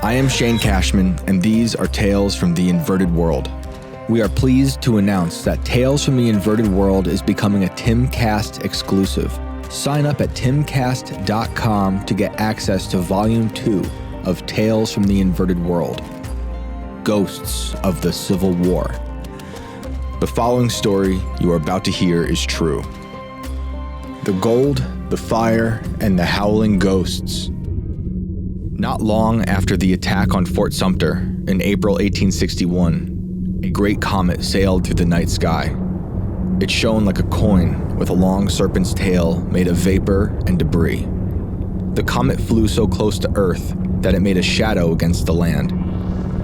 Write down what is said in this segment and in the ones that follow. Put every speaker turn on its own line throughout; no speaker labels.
I am Shane Cashman, and these are Tales from the Inverted World. We are pleased to announce that Tales from the Inverted World is becoming a Timcast exclusive. Sign up at timcast.com to get access to Volume 2 of Tales from the Inverted World, Ghosts of the Civil War. The following story you are about to hear is true. The gold, the fire, and the howling ghosts. Not long after the attack on Fort Sumter in April 1861, a great comet sailed through the night sky. It shone like a coin with a long serpent's tail made of vapor and debris. The comet flew so close to Earth that it made a shadow against the land.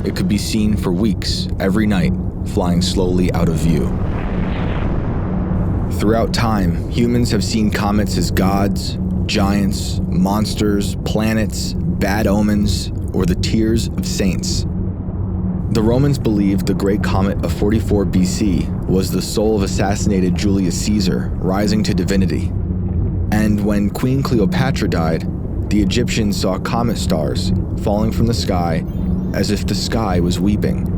It could be seen for weeks, every night, flying slowly out of view. Throughout time, humans have seen comets as gods, giants, monsters, planets, bad omens, or the tears of saints. The Romans believed the Great Comet of 44 BC was the soul of assassinated Julius Caesar rising to divinity. And when Queen Cleopatra died, the Egyptians saw comet stars falling from the sky as if the sky was weeping.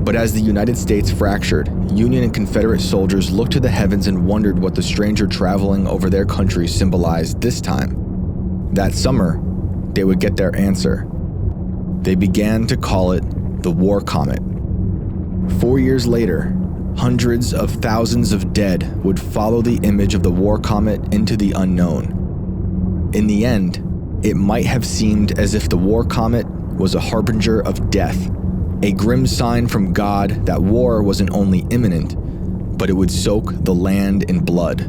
But as the United States fractured, Union and Confederate soldiers looked to the heavens and wondered what the stranger traveling over their country symbolized this time. That summer, they would get their answer. They began to call it the War Comet. 4 years later, hundreds of thousands of dead would follow the image of the War Comet into the unknown. In the end, it might have seemed as if the War Comet was a harbinger of death, a grim sign from God that war wasn't only imminent, but it would soak the land in blood.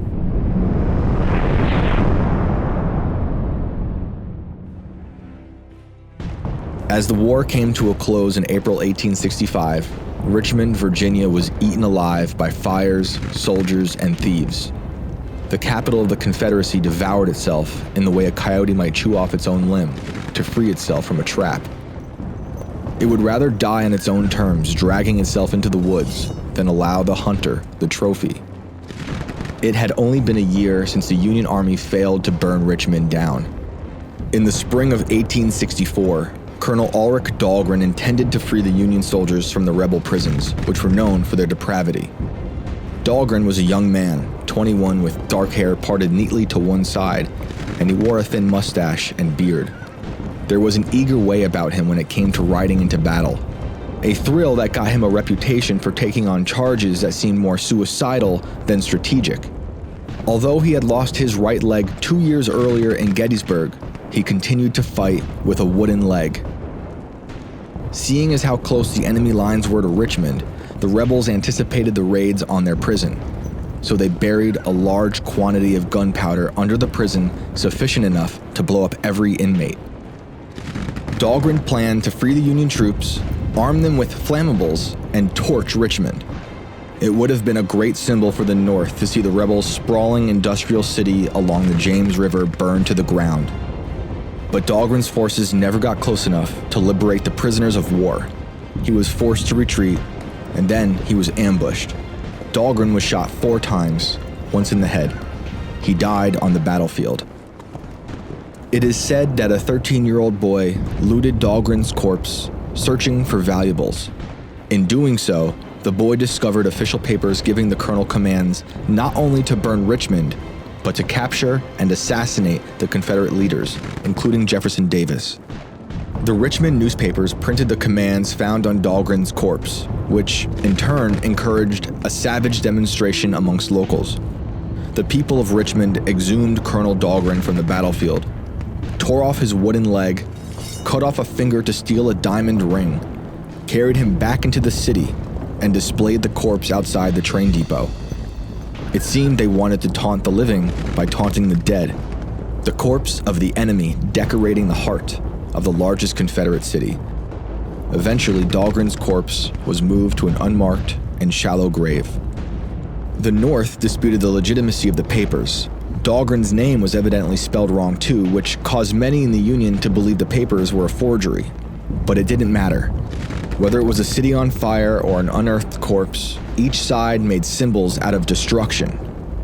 As the war came to a close in April 1865, Richmond, Virginia was eaten alive by fires, soldiers, and thieves. The capital of the Confederacy devoured itself in the way a coyote might chew off its own limb to free itself from a trap. It would rather die on its own terms, dragging itself into the woods, than allow the hunter the trophy. It had only been a year since the Union Army failed to burn Richmond down. In the spring of 1864, Colonel Ulrich Dahlgren intended to free the Union soldiers from the rebel prisons, which were known for their depravity. Dahlgren was a young man, 21, with dark hair parted neatly to one side, and he wore a thin mustache and beard. There was an eager way about him when it came to riding into battle, a thrill that got him a reputation for taking on charges that seemed more suicidal than strategic. Although he had lost his right leg 2 years earlier in Gettysburg, he continued to fight with a wooden leg. Seeing as how close the enemy lines were to Richmond, the rebels anticipated the raids on their prison, so they buried a large quantity of gunpowder under the prison, sufficient enough to blow up every inmate. Dahlgren planned to free the Union troops, arm them with flammables, and torch Richmond. It would have been a great symbol for the North to see the rebels' sprawling industrial city along the James River burn to the ground. But Dahlgren's forces never got close enough to liberate the prisoners of war. He was forced to retreat, and then he was ambushed. Dahlgren was shot 4 times, once in the head. He died on the battlefield. It is said that a 13-year-old boy looted Dahlgren's corpse, searching for valuables. In doing so, the boy discovered official papers giving the colonel commands not only to burn Richmond, but to capture and assassinate the Confederate leaders, including Jefferson Davis. The Richmond newspapers printed the commands found on Dahlgren's corpse, which in turn encouraged a savage demonstration amongst locals. The people of Richmond exhumed Colonel Dahlgren from the battlefield, tore off his wooden leg, cut off a finger to steal a diamond ring, carried him back into the city, and displayed the corpse outside the train depot. It seemed they wanted to taunt the living by taunting the dead, the corpse of the enemy decorating the heart of the largest Confederate city. Eventually, Dahlgren's corpse was moved to an unmarked and shallow grave. The North disputed the legitimacy of the papers. Dahlgren's name was evidently spelled wrong too, which caused many in the Union to believe the papers were a forgery. But it didn't matter. Whether it was a city on fire or an unearthed corpse, each side made symbols out of destruction.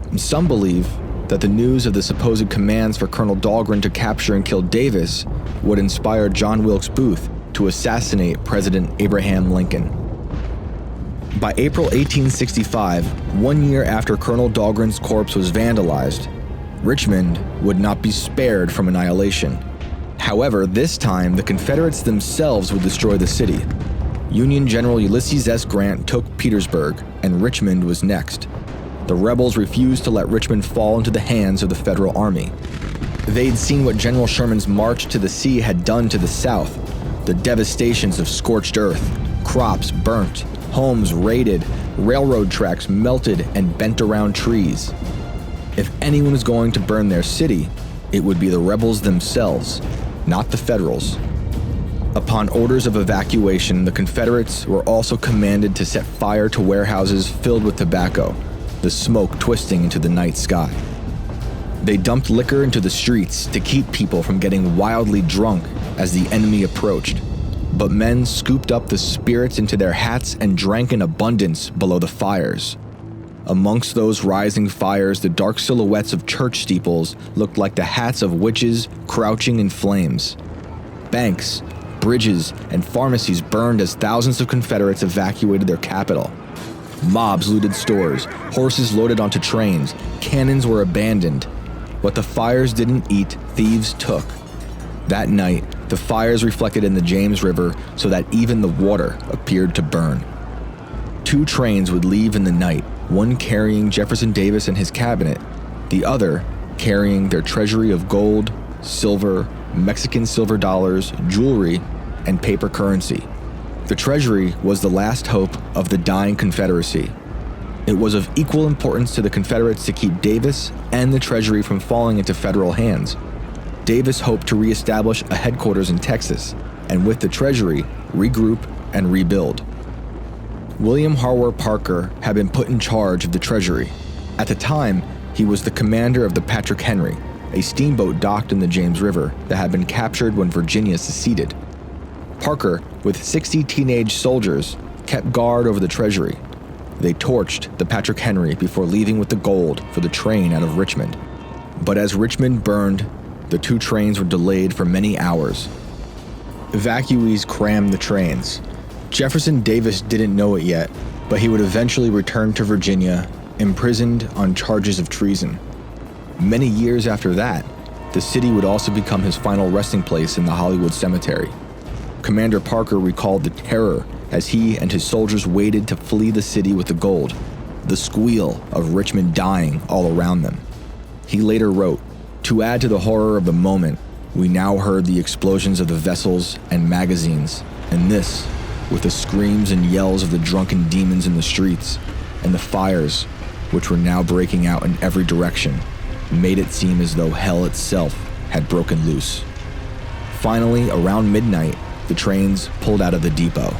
And some believe that the news of the supposed commands for Colonel Dahlgren to capture and kill Davis would inspire John Wilkes Booth to assassinate President Abraham Lincoln. By April 1865, 1 year after Colonel Dahlgren's corpse was vandalized, Richmond would not be spared from annihilation. However, this time, the Confederates themselves would destroy the city. Union General Ulysses S. Grant took Petersburg, and Richmond was next. The rebels refused to let Richmond fall into the hands of the Federal Army. They'd seen what General Sherman's march to the sea had done to the South, the devastations of scorched earth, crops burnt, homes raided, railroad tracks melted and bent around trees. If anyone was going to burn their city, it would be the rebels themselves, not the Federals. Upon orders of evacuation, the Confederates were also commanded to set fire to warehouses filled with tobacco, the smoke twisting into the night sky. They dumped liquor into the streets to keep people from getting wildly drunk as the enemy approached. But men scooped up the spirits into their hats and drank in abundance below the fires. Amongst those rising fires, the dark silhouettes of church steeples looked like the hats of witches crouching in flames. Banks, bridges, and pharmacies burned as thousands of Confederates evacuated their capital. Mobs looted stores, horses loaded onto trains, cannons were abandoned. What the fires didn't eat, thieves took. That night, the fires reflected in the James River so that even the water appeared to burn. 2 trains would leave in the night, one carrying Jefferson Davis and his cabinet, the other carrying their treasury of gold, silver, Mexican silver dollars, jewelry, and paper currency. The treasury was the last hope of the dying Confederacy. It was of equal importance to the Confederates to keep Davis and the treasury from falling into Federal hands. Davis hoped to reestablish a headquarters in Texas, and with the treasury, regroup and rebuild. William Harwer Parker had been put in charge of the treasury. At the time, he was the commander of the Patrick Henry, a steamboat docked in the James River that had been captured when Virginia seceded. Parker, with 60 teenage soldiers, kept guard over the treasury. They torched the Patrick Henry before leaving with the gold for the train out of Richmond. But as Richmond burned, the 2 trains were delayed for many hours. Evacuees crammed the trains. Jefferson Davis didn't know it yet, but he would eventually return to Virginia, imprisoned on charges of treason. Many years after that, the city would also become his final resting place in the Hollywood Cemetery. Commander Parker recalled the terror as he and his soldiers waited to flee the city with the gold, the squeal of Richmond dying all around them. He later wrote, "To add to the horror of the moment, we now heard the explosions of the vessels and magazines, and this, with the screams and yells of the drunken demons in the streets, and the fires, which were now breaking out in every direction, made it seem as though hell itself had broken loose." Finally, around midnight, the trains pulled out of the depot.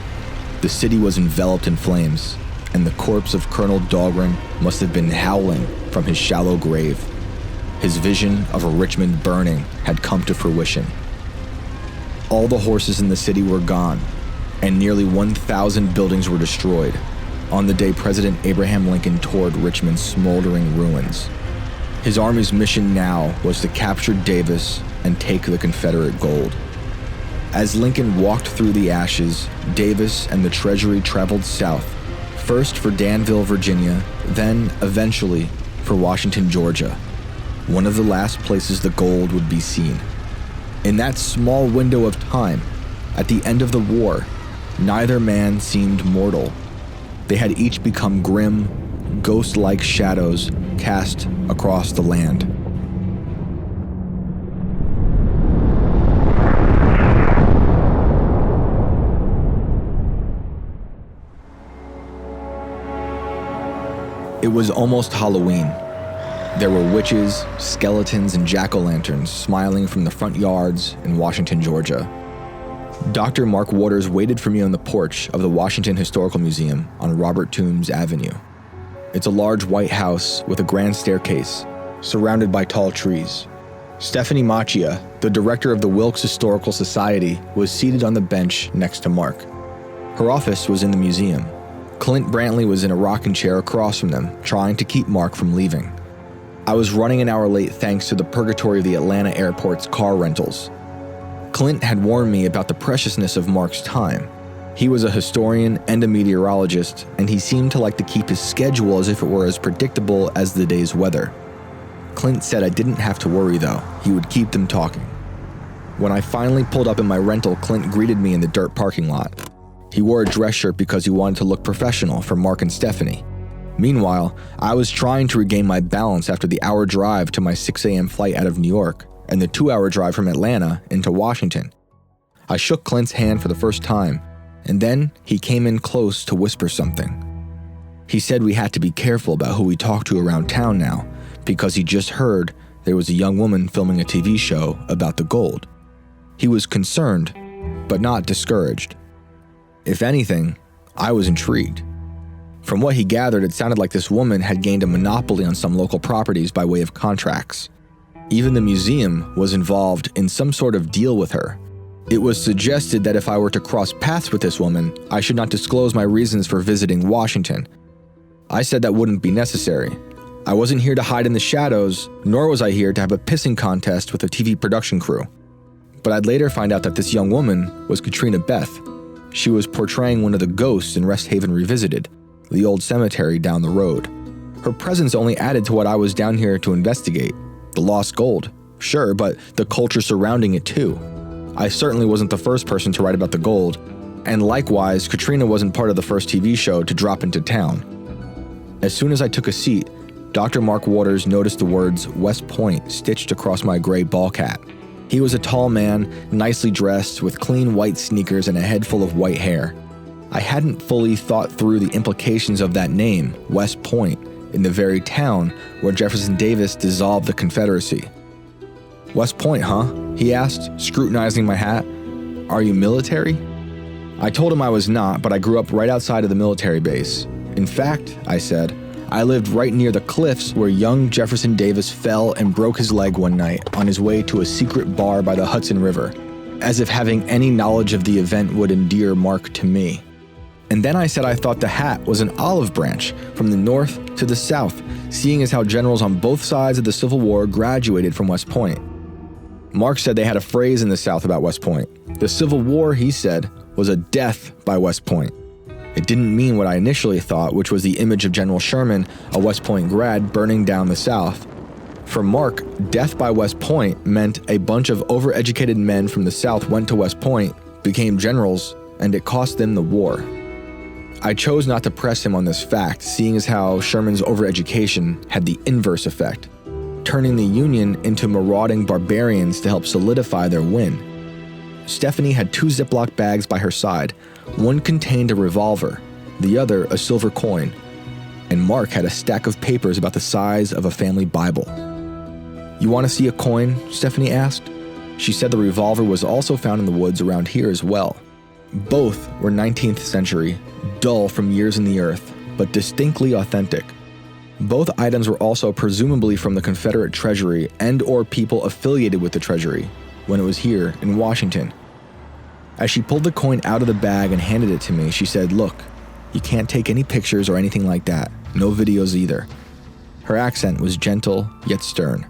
The city was enveloped in flames, and the corpse of Colonel Dahlgren must have been howling from his shallow grave. His vision of a Richmond burning had come to fruition. All the horses in the city were gone, and nearly 1,000 buildings were destroyed on the day President Abraham Lincoln toured Richmond's smoldering ruins. His army's mission now was to capture Davis and take the Confederate gold. As Lincoln walked through the ashes, Davis and the treasury traveled south, first for Danville, Virginia, then, eventually, for Washington, Georgia, one of the last places the gold would be seen. In that small window of time, at the end of the war, neither man seemed mortal. They had each become grim, ghost-like shadows cast across the land. It was almost Halloween. There were witches, skeletons, and jack-o'-lanterns smiling from the front yards in Washington, Georgia. Dr. Mark Waters waited for me on the porch of the Washington Historical Museum on Robert Toombs Avenue. It's a large white house with a grand staircase, surrounded by tall trees. Stephanie Macchia, the director of the Wilkes Historical Society, was seated on the bench next to Mark. Her office was in the museum. Clint Brantley was in a rocking chair across from them, trying to keep Mark from leaving. I was running an hour late thanks to the purgatory of the Atlanta airport's car rentals. Clint had warned me about the preciousness of Mark's time. He was a historian and a meteorologist, and he seemed to like to keep his schedule as if it were as predictable as the day's weather. Clint said I didn't have to worry though, he would keep them talking. When I finally pulled up in my rental, Clint greeted me in the dirt parking lot. He wore a dress shirt because he wanted to look professional for Mark and Stephanie. Meanwhile, I was trying to regain my balance after the hour drive to my 6 a.m. flight out of New York and the 2-hour drive from Atlanta into Washington. I shook Clint's hand for the first time, and then he came in close to whisper something. He said we had to be careful about who we talked to around town now, because he just heard there was a young woman filming a TV show about the gold. He was concerned, but not discouraged. If anything, I was intrigued. From what he gathered, it sounded like this woman had gained a monopoly on some local properties by way of contracts. Even the museum was involved in some sort of deal with her. It was suggested that if I were to cross paths with this woman, I should not disclose my reasons for visiting Washington. I said that wouldn't be necessary. I wasn't here to hide in the shadows, nor was I here to have a pissing contest with a TV production crew. But I'd later find out that this young woman was Katrina Beth. She was portraying one of the ghosts in Rest Haven Revisited, the old cemetery down the road. Her presence only added to what I was down here to investigate. The lost gold, sure, but the culture surrounding it too. I certainly wasn't the first person to write about the gold, and likewise, Katrina wasn't part of the first TV show to drop into town. As soon as I took a seat, Dr. Mark Waters noticed the words West Point stitched across my gray ball cap. He was a tall man, nicely dressed, with clean white sneakers and a head full of white hair. I hadn't fully thought through the implications of that name, West Point, in the very town where Jefferson Davis dissolved the Confederacy. West Point, huh? He asked, scrutinizing my hat. Are you military? I told him I was not, but I grew up right outside of the military base. In fact, I said, I lived right near the cliffs where young Jefferson Davis fell and broke his leg one night on his way to a secret bar by the Hudson River, as if having any knowledge of the event would endear Mark to me. And then I said I thought the hat was an olive branch from the north to the south, seeing as how generals on both sides of the Civil War graduated from West Point. Mark said they had a phrase in the South about West Point. The Civil War, he said, was a death by West Point. It didn't mean what I initially thought, which was the image of General Sherman, a West Point grad, burning down the South. For Mark, death by West Point meant a bunch of overeducated men from the South went to West Point, became generals, and it cost them the war. I chose not to press him on this fact, seeing as how Sherman's overeducation had the inverse effect, turning the Union into marauding barbarians to help solidify their win. Stephanie had 2 Ziploc bags by her side. One contained a revolver, the other a silver coin, and Mark had a stack of papers about the size of a family Bible. You want to see a coin? Stephanie asked. She said the revolver was also found in the woods around here as well. Both were 19th century, dull from years in the earth, but distinctly authentic. Both items were also presumably from the Confederate Treasury and or people affiliated with the Treasury when it was here in Washington. As she pulled the coin out of the bag and handed it to me, she said, "Look, you can't take any pictures or anything like that. No videos either." Her accent was gentle yet stern.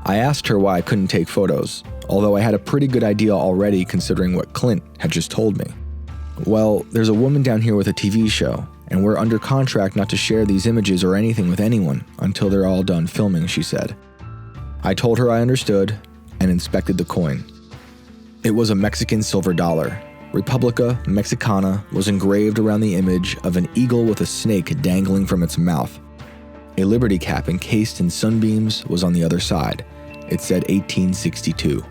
I asked her why I couldn't take photos, although I had a pretty good idea already considering what Clint had just told me. "Well, there's a woman down here with a TV show, and we're under contract not to share these images or anything with anyone until they're all done filming," she said. I told her I understood and inspected the coin. It was a Mexican silver dollar. Republica Mexicana was engraved around the image of an eagle with a snake dangling from its mouth. A liberty cap encased in sunbeams was on the other side. It said 1862.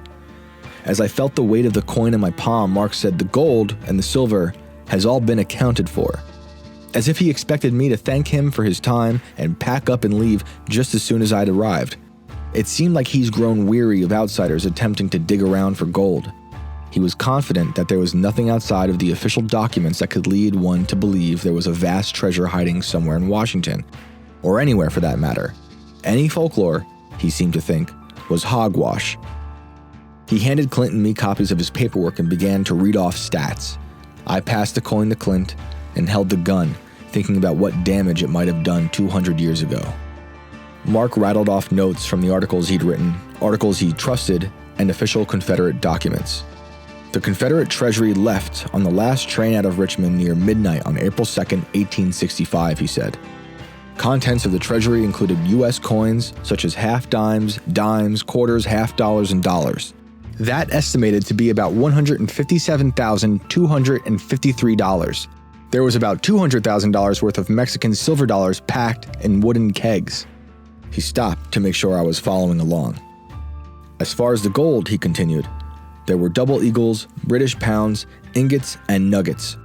As I felt the weight of the coin in my palm, Mark said the gold and the silver has all been accounted for, as if he expected me to thank him for his time and pack up and leave just as soon as I'd arrived. It seemed like he's grown weary of outsiders attempting to dig around for gold. He was confident that there was nothing outside of the official documents that could lead one to believe there was a vast treasure hiding somewhere in Washington, or anywhere for that matter. Any folklore, he seemed to think, was hogwash. He handed Clint and me copies of his paperwork and began to read off stats. I passed the coin to Clint and held the gun, thinking about what damage it might have done 200 years ago. Mark rattled off notes from the articles he'd written, articles he trusted, and official Confederate documents. The Confederate treasury left on the last train out of Richmond near midnight on April 2nd, 1865, he said. Contents of the treasury included U.S. coins such as half dimes, quarters, half dollars, and dollars. That estimated to be about $157,253. There was about $200,000 worth of Mexican silver dollars packed in wooden kegs. He stopped to make sure I was following along. As far as the gold, he continued, there were double eagles, British pounds, ingots, and nuggets.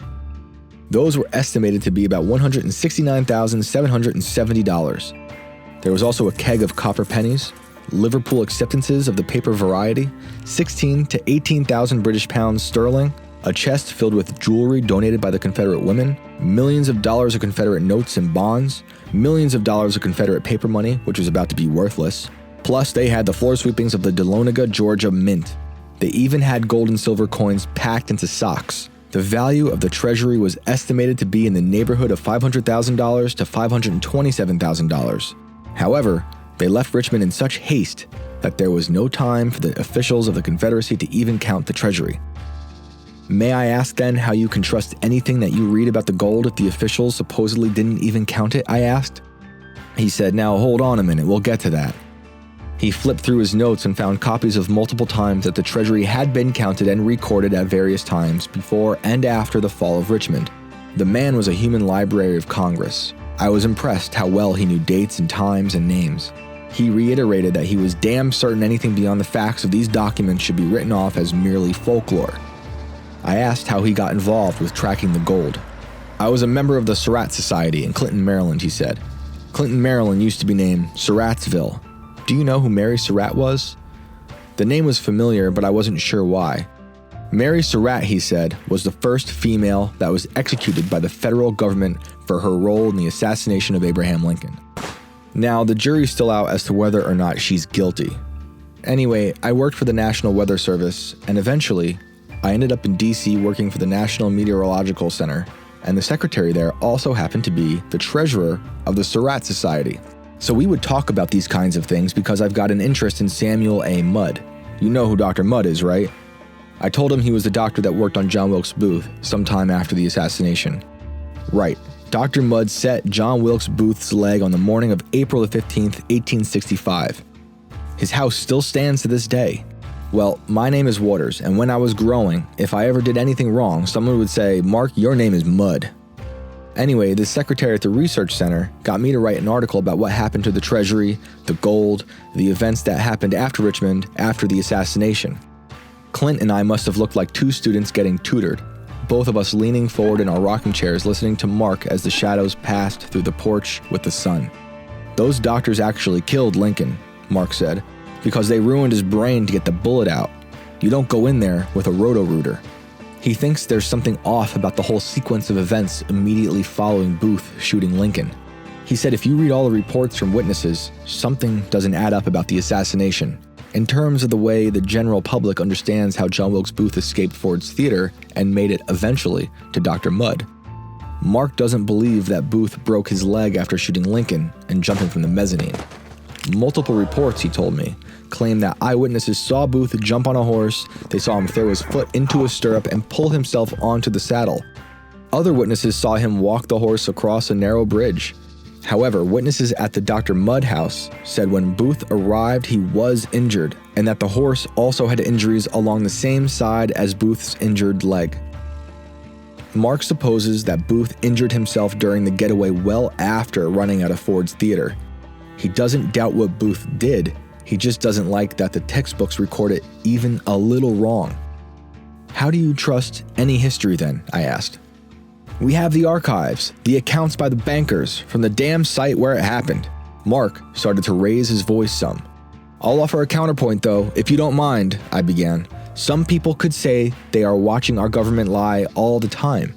Those were estimated to be about $169,770. There was also a keg of copper pennies, Liverpool acceptances of the paper variety, 16 to 18,000 British pounds sterling, a chest filled with jewelry donated by the Confederate women, millions of dollars of Confederate notes and bonds, millions of dollars of Confederate paper money, which was about to be worthless. Plus, they had the floor sweepings of the Dahlonega, Georgia Mint. They even had gold and silver coins packed into socks. The value of the treasury was estimated to be in the neighborhood of $500,000 to $527,000. However, they left Richmond in such haste that there was no time for the officials of the Confederacy to even count the treasury. May I ask then how you can trust anything that you read about the gold if the officials supposedly didn't even count it? I asked. He said, now hold on a minute, we'll get to that. He flipped through his notes and found copies of multiple times that the treasury had been counted and recorded at various times before and after the fall of Richmond. The man was a human library of Congress. I was impressed how well he knew dates and times and names. He reiterated that he was damn certain anything beyond the facts of these documents should be written off as merely folklore. I asked how he got involved with tracking the gold. I was a member of the Surratt Society in Clinton, Maryland, he said. Clinton, Maryland used to be named Surrattsville. Do you know who Mary Surratt was? The name was familiar, but I wasn't sure why. Mary Surratt, he said, was the first female that was executed by the federal government for her role in the assassination of Abraham Lincoln. Now, the jury's still out as to whether or not she's guilty. Anyway, I worked for the National Weather Service, and eventually, I ended up in D.C. working for the National Meteorological Center, and the secretary there also happened to be the treasurer of the Surratt Society. So we would talk about these kinds of things because I've got an interest in Samuel A. Mudd. You know who Dr. Mudd is, right? I told him he was the doctor that worked on John Wilkes Booth sometime after the assassination. Right. Dr. Mudd set John Wilkes Booth's leg on the morning of April the 15th, 1865. His house still stands to this day. Well, my name is Waters, and when I was growing, if I ever did anything wrong, someone would say, Mark, your name is Mudd. Anyway, the secretary at the research center got me to write an article about what happened to the treasury, the gold, the events that happened after Richmond after the assassination. Clint and I must have looked like two students getting tutored, both of us leaning forward in our rocking chairs listening to Mark as the shadows passed through the porch with the sun. Those doctors actually killed Lincoln, Mark said, because they ruined his brain to get the bullet out. You don't go in there with a roto-rooter. He thinks there's something off about the whole sequence of events immediately following Booth shooting Lincoln. He said if you read all the reports from witnesses, something doesn't add up about the assassination. In terms of the way the general public understands how John Wilkes Booth escaped Ford's Theater and made it eventually to Dr. Mudd. Mark doesn't believe that Booth broke his leg after shooting Lincoln and jumping from the mezzanine. Multiple reports, he told me, claim that eyewitnesses saw Booth jump on a horse, they saw him throw his foot into a stirrup and pull himself onto the saddle. Other witnesses saw him walk the horse across a narrow bridge. However, witnesses at the Dr. Mudd house said when Booth arrived he was injured, and that the horse also had injuries along the same side as Booth's injured leg. Mark supposes that Booth injured himself during the getaway well after running out of Ford's Theater. He doesn't doubt what Booth did, he just doesn't like that the textbooks record it even a little wrong. How do you trust any history then? I asked. We have the archives, the accounts by the bankers, from the damn site where it happened. Mark started to raise his voice some. I'll offer a counterpoint though, if you don't mind, I began. Some people could say they are watching our government lie all the time.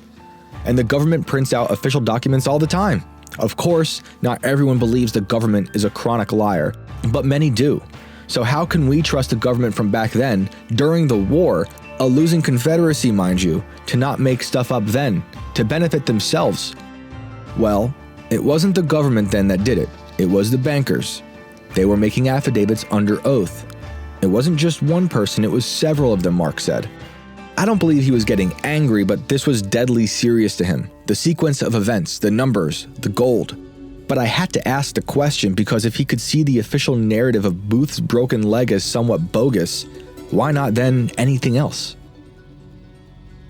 And the government prints out official documents all the time. Of course, not everyone believes the government is a chronic liar, but many do. So how can we trust the government from back then, during the war, a losing Confederacy, mind you, to not make stuff up then, to benefit themselves? Well, it wasn't the government then that did it. It was the bankers. They were making affidavits under oath. It wasn't just one person, it was several of them, Mark said. I don't believe he was getting angry, but this was deadly serious to him. The sequence of events, the numbers, the gold. But I had to ask the question because if he could see the official narrative of Booth's broken leg as somewhat bogus, why not then anything else?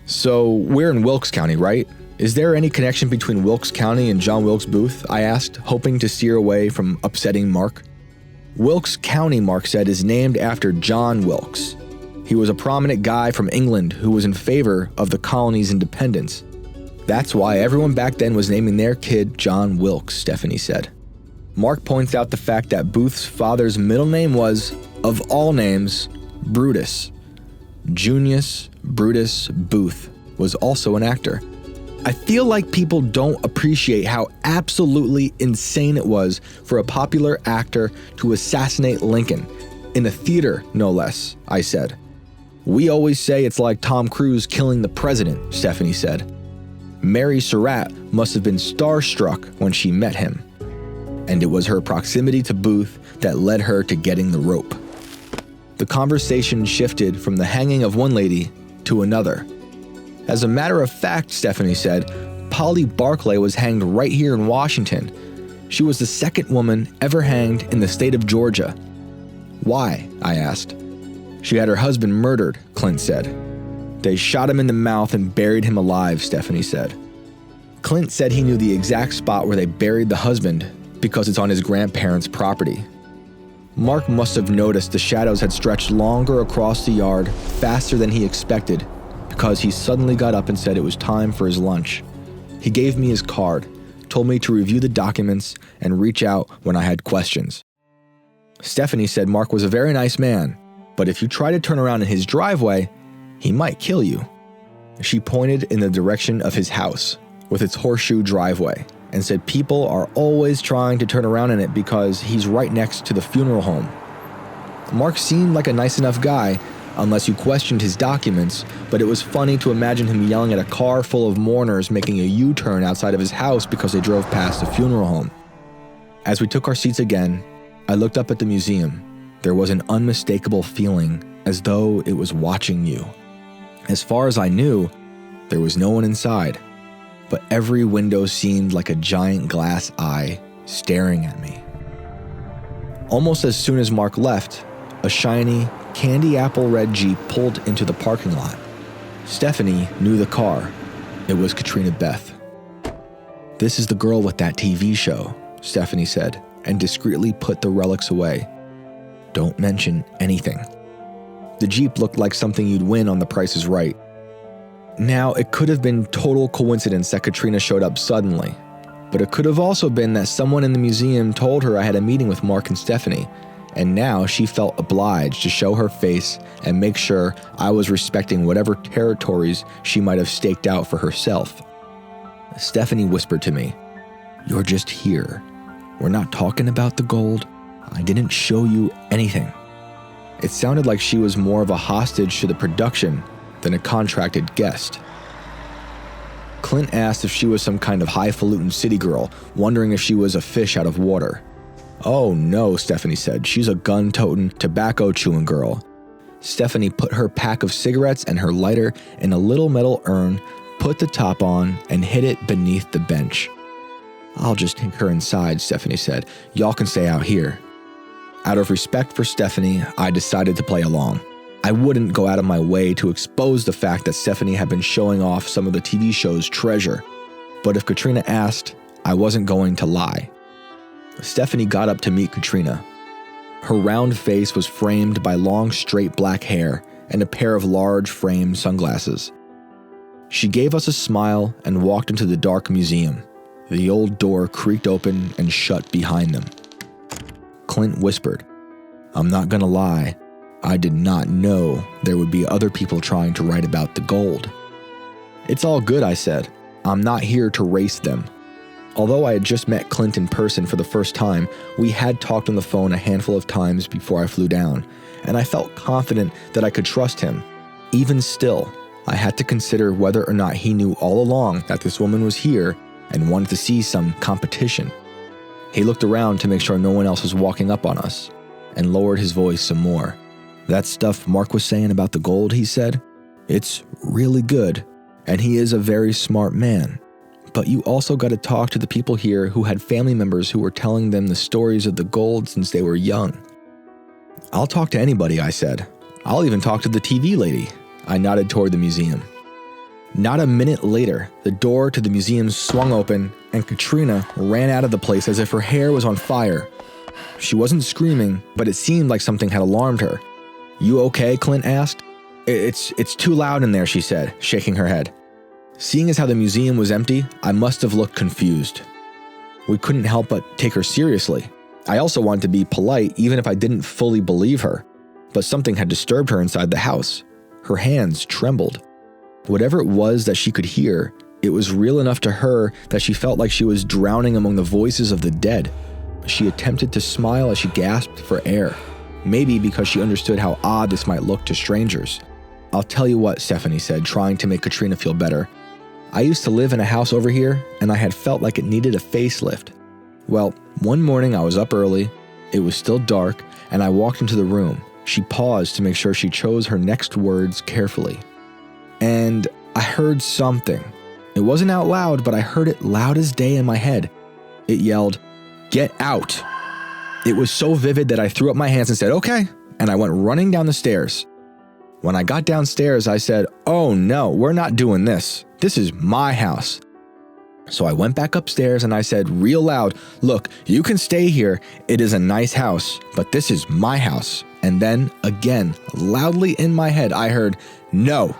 So we're in Wilkes County, right? Is there any connection between Wilkes County and John Wilkes Booth? I asked, hoping to steer away from upsetting Mark. Wilkes County, Mark said, is named after John Wilkes. He was a prominent guy from England who was in favor of the colony's independence. That's why everyone back then was naming their kid John Wilkes, Stephanie said. Mark points out the fact that Booth's father's middle name was, of all names, Brutus. Junius Brutus Booth was also an actor. I feel like people don't appreciate how absolutely insane it was for a popular actor to assassinate Lincoln, in a theater no less, I said. We always say it's like Tom Cruise killing the president, Stephanie said. Mary Surratt must have been starstruck when she met him. And it was her proximity to Booth that led her to getting the rope. The conversation shifted from the hanging of one lady to another. As a matter of fact, Stephanie said, Polly Barclay was hanged right here in Washington. She was the second woman ever hanged in the state of Georgia. Why? I asked. She had her husband murdered, Clint said. They shot him in the mouth and buried him alive, Stephanie said. Clint said he knew the exact spot where they buried the husband because it's on his grandparents' property. Mark must have noticed the shadows had stretched longer across the yard faster than he expected because he suddenly got up and said it was time for his lunch. He gave me his card, told me to review the documents and reach out when I had questions. Stephanie said Mark was a very nice man, but if you try to turn around in his driveway, he might kill you. She pointed in the direction of his house, with its horseshoe driveway, and said people are always trying to turn around in it because he's right next to the funeral home. Mark seemed like a nice enough guy, unless you questioned his documents, but it was funny to imagine him yelling at a car full of mourners making a U-turn outside of his house because they drove past the funeral home. As we took our seats again, I looked up at the museum. There was an unmistakable feeling as though it was watching you. As far as I knew, there was no one inside, but every window seemed like a giant glass eye staring at me. Almost as soon as Mark left, a shiny, candy apple red Jeep pulled into the parking lot. Stephanie knew the car. It was Katrina Beth. This is the girl with that TV show, Stephanie said, and discreetly put the relics away. Don't mention anything. The Jeep looked like something you'd win on The Price is Right. Now, it could have been total coincidence that Katrina showed up suddenly, but it could have also been that someone in the museum told her I had a meeting with Mark and Stephanie, and now she felt obliged to show her face and make sure I was respecting whatever territories she might have staked out for herself. Stephanie whispered to me, "You're just here. We're not talking about the gold. I didn't show you anything." It sounded like she was more of a hostage to the production than a contracted guest. Clint asked if she was some kind of highfalutin city girl, wondering if she was a fish out of water. "Oh no," Stephanie said. "She's a gun-toting, tobacco-chewing girl." Stephanie put her pack of cigarettes and her lighter in a little metal urn, put the top on, and hid it beneath the bench. "I'll just take her inside," Stephanie said. "Y'all can stay out here." Out of respect for Stephanie, I decided to play along. I wouldn't go out of my way to expose the fact that Stephanie had been showing off some of the TV show's treasure. But if Katrina asked, I wasn't going to lie. Stephanie got up to meet Katrina. Her round face was framed by long, straight black hair and a pair of large frame sunglasses. She gave us a smile and walked into the dark museum. The old door creaked open and shut behind them. Clint whispered, "I'm not gonna lie. I did not know there would be other people trying to write about the gold." "It's all good," I said. "I'm not here to race them." Although I had just met Clint in person for the first time, we had talked on the phone a handful of times before I flew down, and I felt confident that I could trust him. Even still, I had to consider whether or not he knew all along that this woman was here and wanted to see some competition. He looked around to make sure no one else was walking up on us, and lowered his voice some more. "That stuff Mark was saying about the gold," he said, It's really good, and he is a very smart man. But you also got to talk to the people here who had family members who were telling them the stories of the gold since they were young. I'll talk to anybody, I said. I'll even talk to the TV lady. I nodded toward the museum. Not a minute later, the door to the museum swung open, and Katrina ran out of the place as if her hair was on fire. She wasn't screaming, but it seemed like something had alarmed her. "You okay?" Clint asked. It's too loud in there," she said, shaking her head. Seeing as how the museum was empty, I must have looked confused. We couldn't help but take her seriously. I also wanted to be polite even if I didn't fully believe her, but something had disturbed her inside the house. Her hands trembled. Whatever it was that she could hear, it was real enough to her that she felt like she was drowning among the voices of the dead. She attempted to smile as she gasped for air, maybe because she understood how odd this might look to strangers. "I'll tell you what," Stephanie said, trying to make Katrina feel better. "I used to live in a house over here, and I had felt like it needed a facelift. Well, one morning I was up early, it was still dark, and I walked into the room." She paused to make sure she chose her next words carefully. "And I heard something. It wasn't out loud, but I heard it loud as day in my head. It yelled, 'Get out!' It was so vivid that I threw up my hands and said, 'Okay,' and I went running down the stairs. When I got downstairs, I said, 'Oh no, we're not doing this. This is my house.' So I went back upstairs and I said real loud, 'Look, you can stay here. It is a nice house, but this is my house.' And then, again, loudly in my head, I heard, 'No.'"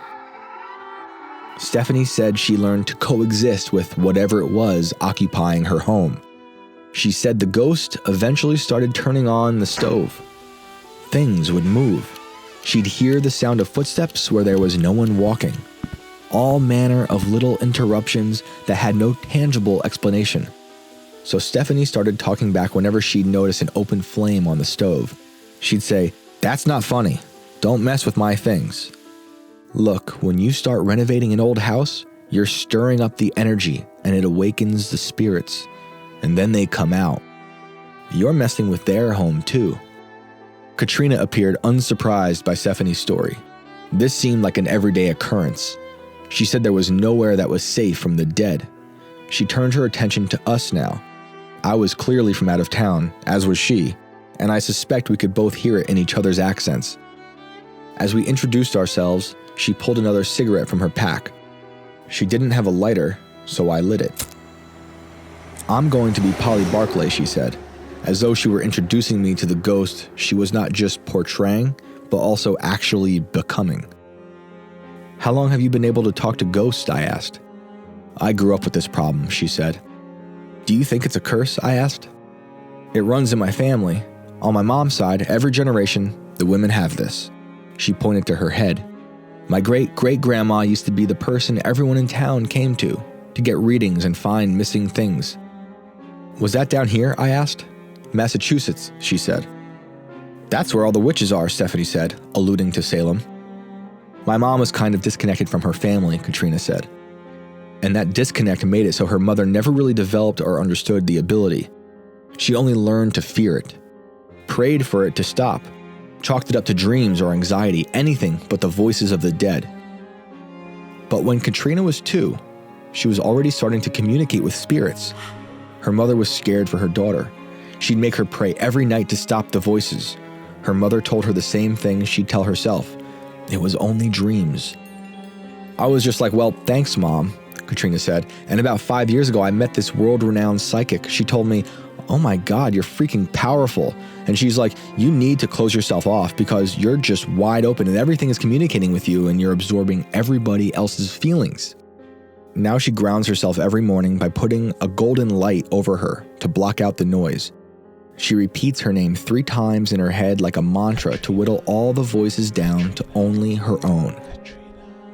Stephanie said she learned to coexist with whatever it was occupying her home. She said the ghost eventually started turning on the stove. Things would move. She'd hear the sound of footsteps where there was no one walking. All manner of little interruptions that had no tangible explanation. So Stephanie started talking back whenever she'd notice an open flame on the stove. She'd say, "That's not funny. Don't mess with my things." Look, when you start renovating an old house, you're stirring up the energy and it awakens the spirits. And then they come out. You're messing with their home too. Katrina appeared unsurprised by Stephanie's story. This seemed like an everyday occurrence. She said there was nowhere that was safe from the dead. She turned her attention to us now. I was clearly from out of town, as was she, and I suspect we could both hear it in each other's accents. As we introduced ourselves, she pulled another cigarette from her pack. She didn't have a lighter, so I lit it. "I'm going to be Polly Barclay," she said, as though she were introducing me to the ghost she was not just portraying, but also actually becoming. "How long have you been able to talk to ghosts?" I asked. "I grew up with this problem," she said. "Do you think it's a curse?" I asked. "It runs in my family. On my mom's side, every generation, the women have this." She pointed to her head. "My great-great-grandma used to be the person everyone in town came to get readings and find missing things." "Was that down here?" I asked. "Massachusetts," she said. "That's where all the witches are," Stephanie said, alluding to Salem. "My mom was kind of disconnected from her family," Katrina said. "And that disconnect made it so her mother never really developed or understood the ability. She only learned to fear it, prayed for it to stop, chalked it up to dreams or anxiety, anything but the voices of the dead. But when Katrina was 2, she was already starting to communicate with spirits. Her mother was scared for her daughter. She'd make her pray every night to stop the voices. Her mother told her the same thing she'd tell herself. It was only dreams." I was just like, "Well, thanks, Mom," Katrina said. "And about 5 years ago, I met this world-renowned psychic. She told me, 'Oh my God, you're freaking powerful.' And she's like, 'You need to close yourself off because you're just wide open and everything is communicating with you and you're absorbing everybody else's feelings.' Now she grounds herself every morning by putting a golden light over her to block out the noise. She repeats her name 3 times in her head like a mantra to whittle all the voices down to only her own.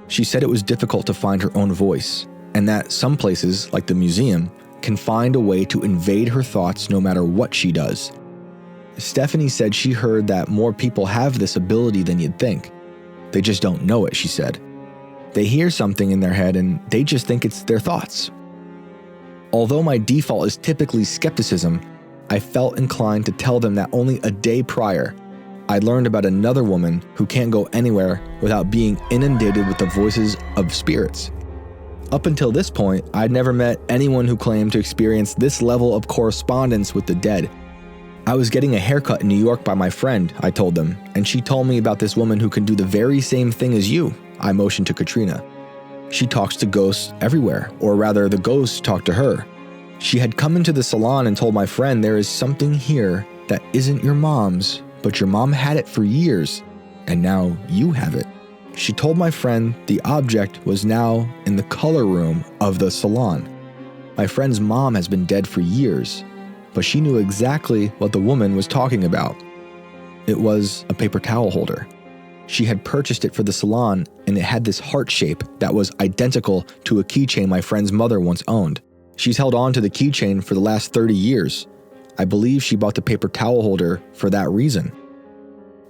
She said it was difficult to find her own voice, and that some places, like the museum, can find a way to invade her thoughts no matter what she does. Stephanie said she heard that more people have this ability than you'd think. They just don't know it, she said. They hear something in their head and they just think it's their thoughts. Although my default is typically skepticism, I felt inclined to tell them that only a day prior, I learned about another woman who can't go anywhere without being inundated with the voices of spirits. Up until this point, I'd never met anyone who claimed to experience this level of correspondence with the dead. I was getting a haircut in New York by my friend, I told them, and she told me about this woman who can do the very same thing as you. I motioned to Katrina. She talks to ghosts everywhere, or rather, the ghosts talk to her. She had come into the salon and told my friend there is something here that isn't your mom's, but your mom had it for years, and now you have it. She told my friend the object was now in the color room of the salon. My friend's mom has been dead for years, but she knew exactly what the woman was talking about. It was a paper towel holder. She had purchased it for the salon, and it had this heart shape that was identical to a keychain my friend's mother once owned. She's held on to the keychain for the last 30 years. I believe she bought the paper towel holder for that reason.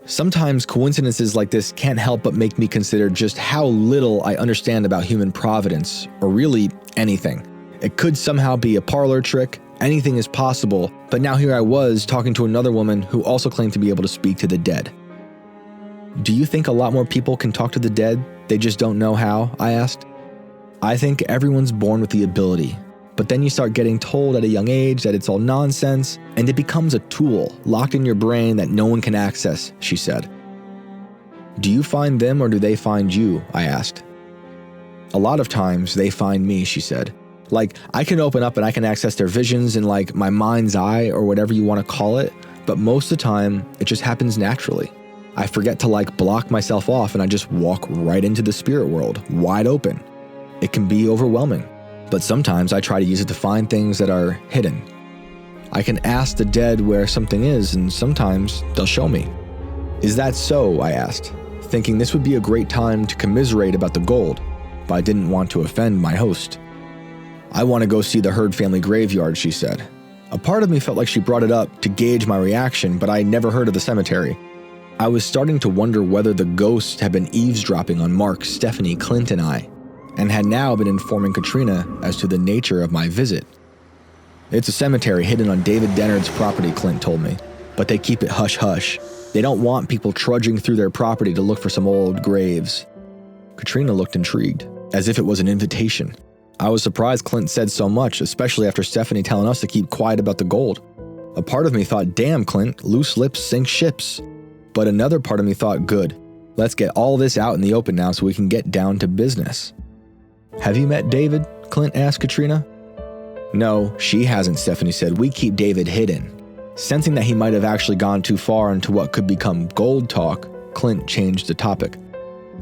Sometimes coincidences like this can't help but make me consider just how little I understand about human providence, or really anything. It could somehow be a parlor trick, anything is possible, but now here I was talking to another woman who also claimed to be able to speak to the dead. Do you think a lot more people can talk to the dead? They just don't know how? I asked. I think everyone's born with the ability. But then you start getting told at a young age that it's all nonsense, and it becomes a tool locked in your brain that no one can access, she said. Do you find them or do they find you? I asked. A lot of times they find me, she said. Like, I can open up and I can access their visions in like my mind's eye or whatever you want to call it, but most of the time it just happens naturally. I forget to like block myself off and I just walk right into the spirit world, wide open. It can be overwhelming. But sometimes I try to use it to find things that are hidden. I can ask the dead where something is, and sometimes they'll show me. Is that so? I asked, thinking this would be a great time to commiserate about the gold, but I didn't want to offend my host. I want to go see the Hurd family graveyard, she said. A part of me felt like she brought it up to gauge my reaction, but I had never heard of the cemetery. I was starting to wonder whether the ghosts had been eavesdropping on Mark, Stephanie, Clint, and I, and had now been informing Katrina as to the nature of my visit. It's a cemetery hidden on David Dennard's property, Clint told me, but they keep it hush-hush. They don't want people trudging through their property to look for some old graves. Katrina looked intrigued, as if it was an invitation. I was surprised Clint said so much, especially after Stephanie telling us to keep quiet about the gold. A part of me thought, damn Clint, loose lips sink ships. But another part of me thought, good, let's get all this out in the open now so we can get down to business. Have you met David? Clint asked Katrina. No, she hasn't, Stephanie said. We keep David hidden. Sensing that he might have actually gone too far into what could become gold talk, Clint changed the topic.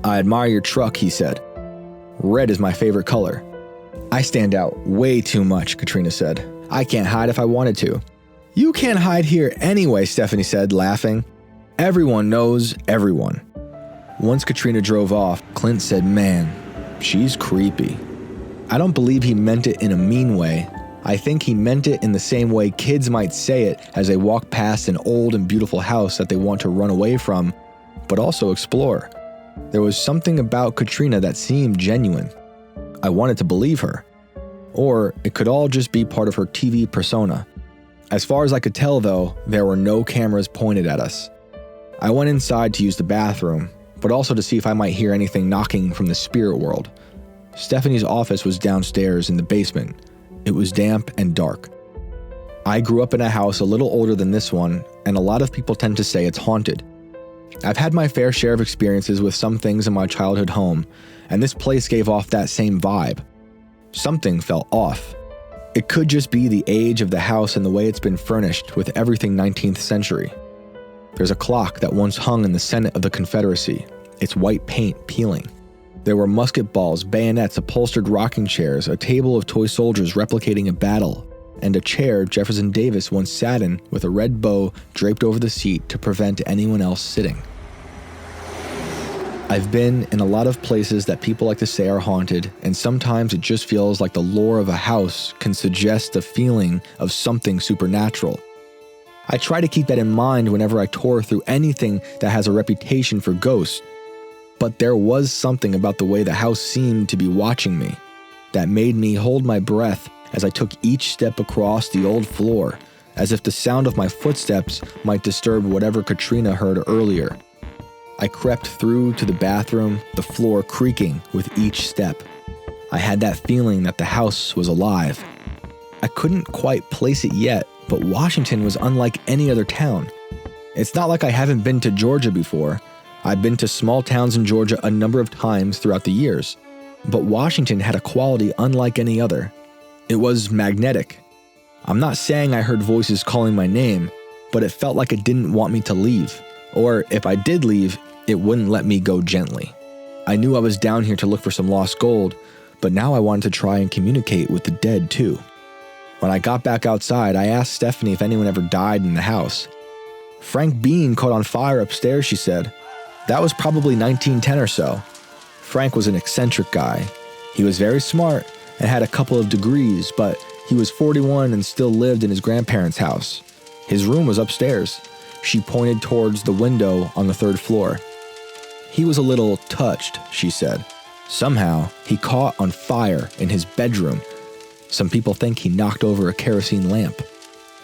I admire your truck, he said. Red is my favorite color. I stand out way too much, Katrina said. I can't hide if I wanted to. You can't hide here anyway, Stephanie said, laughing. Everyone knows everyone. Once Katrina drove off, Clint said, man, she's creepy. I don't believe he meant it in a mean way. I think he meant it in the same way kids might say it as they walk past an old and beautiful house that they want to run away from, but also explore. There was something about Katrina that seemed genuine. I wanted to believe her. Or it could all just be part of her TV persona. As far as I could tell, though, there were no cameras pointed at us. I went inside to use the bathroom, but also to see if I might hear anything knocking from the spirit world. Stephanie's office was downstairs in the basement. It was damp and dark. I grew up in a house a little older than this one, and a lot of people tend to say it's haunted. I've had my fair share of experiences with some things in my childhood home, and this place gave off that same vibe. Something felt off. It could just be the age of the house and the way it's been furnished with everything 19th century. There's a clock that once hung in the Senate of the Confederacy, its white paint peeling. There were musket balls, bayonets, upholstered rocking chairs, a table of toy soldiers replicating a battle, and a chair Jefferson Davis once sat in with a red bow draped over the seat to prevent anyone else sitting. I've been in a lot of places that people like to say are haunted, and sometimes it just feels like the lore of a house can suggest the feeling of something supernatural. I try to keep that in mind whenever I tour through anything that has a reputation for ghosts, but there was something about the way the house seemed to be watching me that made me hold my breath as I took each step across the old floor, as if the sound of my footsteps might disturb whatever Katrina heard earlier. I crept through to the bathroom, the floor creaking with each step. I had that feeling that the house was alive. I couldn't quite place it yet, but Washington was unlike any other town. It's not like I haven't been to Georgia before. I've been to small towns in Georgia a number of times throughout the years, but Washington had a quality unlike any other. It was magnetic. I'm not saying I heard voices calling my name, but it felt like it didn't want me to leave. Or if I did leave, it wouldn't let me go gently. I knew I was down here to look for some lost gold, but now I wanted to try and communicate with the dead too. When I got back outside, I asked Stephanie if anyone ever died in the house. Frank Bean caught on fire upstairs, she said. That was probably 1910 or so. Frank was an eccentric guy. He was very smart and had a couple of degrees, but he was 41 and still lived in his grandparents' house. His room was upstairs. She pointed towards the window on the 3rd floor. He was a little touched, she said. Somehow, he caught on fire in his bedroom. Some people think he knocked over a kerosene lamp.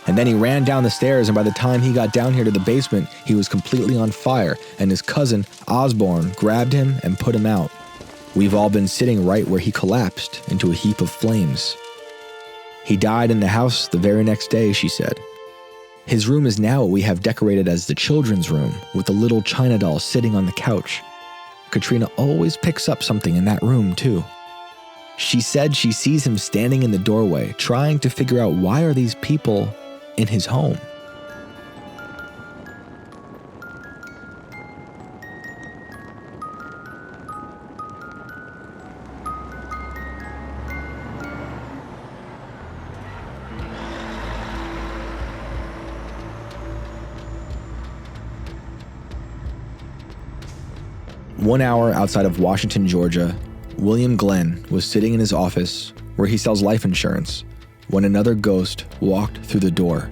And then he ran down the stairs, and by the time he got down here to the basement, he was completely on fire, and his cousin, Osborne, grabbed him and put him out. We've all been sitting right where he collapsed into a heap of flames. He died in the house the very next day, she said. His room is now what we have decorated as the children's room, with a little China doll sitting on the couch. Katrina always picks up something in that room, too. She said she sees him standing in the doorway, trying to figure out why are these people in his home. One hour outside of Washington, Georgia, William Glenn was sitting in his office where he sells life insurance when another ghost walked through the door.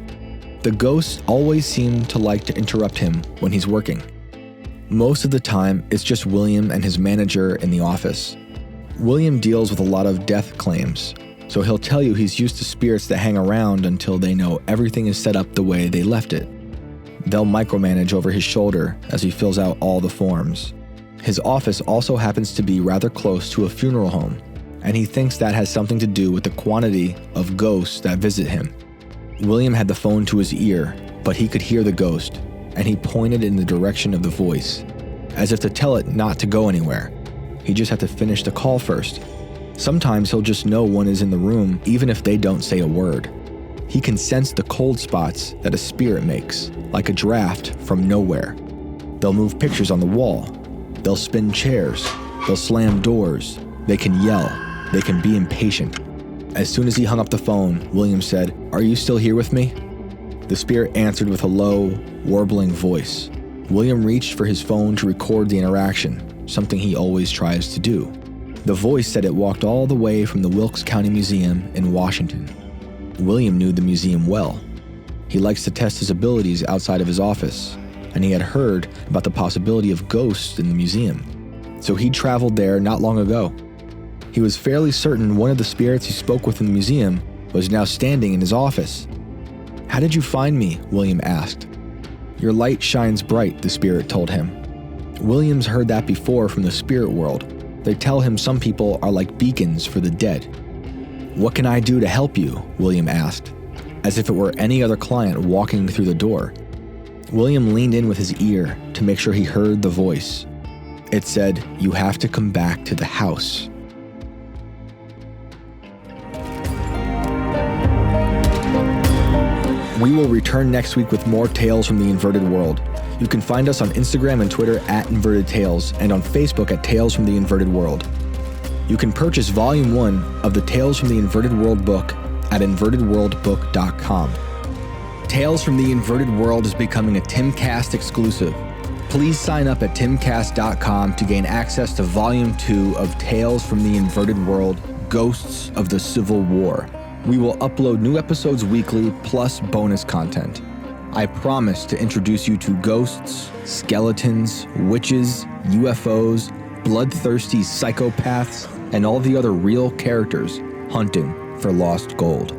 The ghosts always seem to like to interrupt him when he's working. Most of the time, it's just William and his manager in the office. William deals with a lot of death claims, so he'll tell you he's used to spirits that hang around until they know everything is set up the way they left it. They'll micromanage over his shoulder as he fills out all the forms. His office also happens to be rather close to a funeral home, and he thinks that has something to do with the quantity of ghosts that visit him. William had the phone to his ear, but he could hear the ghost, and he pointed in the direction of the voice, as if to tell it not to go anywhere. He just had to finish the call first. Sometimes he'll just know one is in the room even if they don't say a word. He can sense the cold spots that a spirit makes, like a draft from nowhere. They'll move pictures on the wall. They'll spin chairs. They'll slam doors. They can yell. They can be impatient. As soon as he hung up the phone, William said, "Are you still here with me?" The spirit answered with a low, warbling voice. William reached for his phone to record the interaction, something he always tries to do. The voice said it walked all the way from the Wilkes County Museum in Washington. William knew the museum well. He likes to test his abilities outside of his office, and he had heard about the possibility of ghosts in the museum. So he traveled there not long ago. He was fairly certain one of the spirits he spoke with in the museum was now standing in his office. "How did you find me?" William asked. "Your light shines bright," the spirit told him. William's heard that before from the spirit world. They tell him some people are like beacons for the dead. "What can I do to help you?" William asked, as if it were any other client walking through the door. William leaned in with his ear to make sure he heard the voice. It said, "You have to come back to the house." We will return next week with more Tales from the Inverted World. You can find us on Instagram and Twitter at Inverted Tales and on Facebook at Tales from the Inverted World. You can purchase Volume 1 of the Tales from the Inverted World book at invertedworldbook.com. Tales from the Inverted World is becoming a Timcast exclusive. Please sign up at timcast.com to gain access to Volume 2 of Tales from the Inverted World, Ghosts of the Civil War. We will upload new episodes weekly, plus bonus content. I promise to introduce you to ghosts, skeletons, witches, UFOs, bloodthirsty psychopaths, and all the other real characters hunting for lost gold.